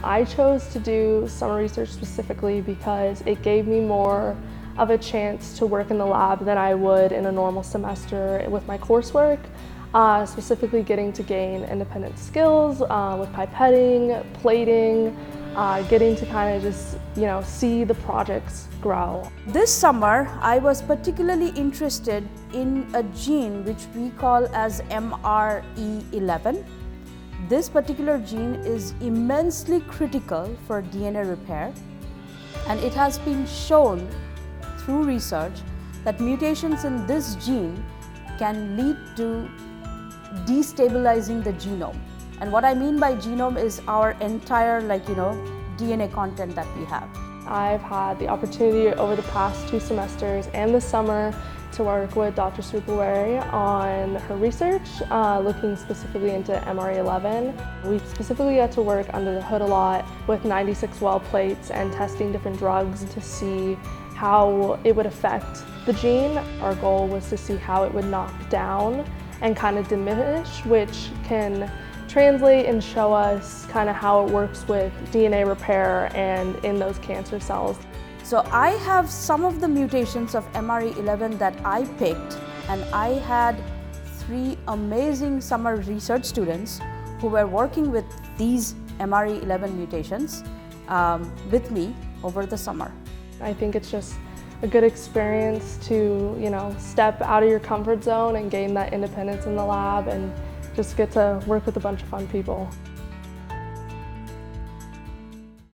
I chose to do summer research specifically because it gave me more of a chance to work in the lab than I would in a normal semester with my coursework, specifically getting to gain independent skills with pipetting, plating, getting to kind of just, see the projects grow. This summer, I was particularly interested in a gene which we call as MRE11. This particular gene is immensely critical for DNA repair, and it has been shown through research that mutations in this gene can lead to destabilizing the genome. And what I mean by genome is our entire DNA content that we have. I've had the opportunity over the past 2 semesters and this summer to work with Dr. Swupawari on her research, looking specifically into MRE11. We specifically got to work under the hood a lot with 96 well plates and testing different drugs to see how it would affect the gene. Our goal was to see how it would knock down and kind of diminish, which can translate and show us kind of how it works with DNA repair and in those cancer cells. So I have some of the mutations of MRE11 that I picked, and I had 3 amazing summer research students who were working with these MRE11 mutations with me over the summer. I think it's just a good experience to, step out of your comfort zone and gain that independence in the lab and just get to work with a bunch of fun people.